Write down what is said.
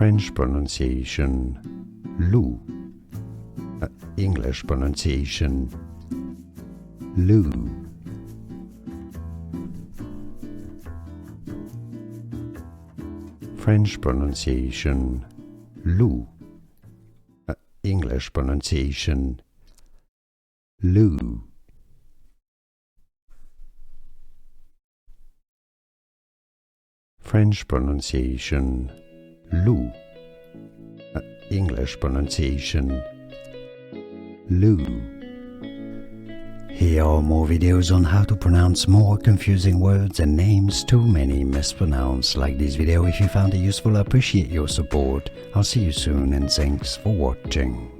French pronunciation Lou. English pronunciation Lou. French pronunciation Lou. English pronunciation Lou. French pronunciation Lou. English pronunciation Lou. Here are more videos on how to pronounce more confusing words and names too many mispronounced. Like this video if you found it useful. I appreciate your support. I'll see you soon and thanks for watching.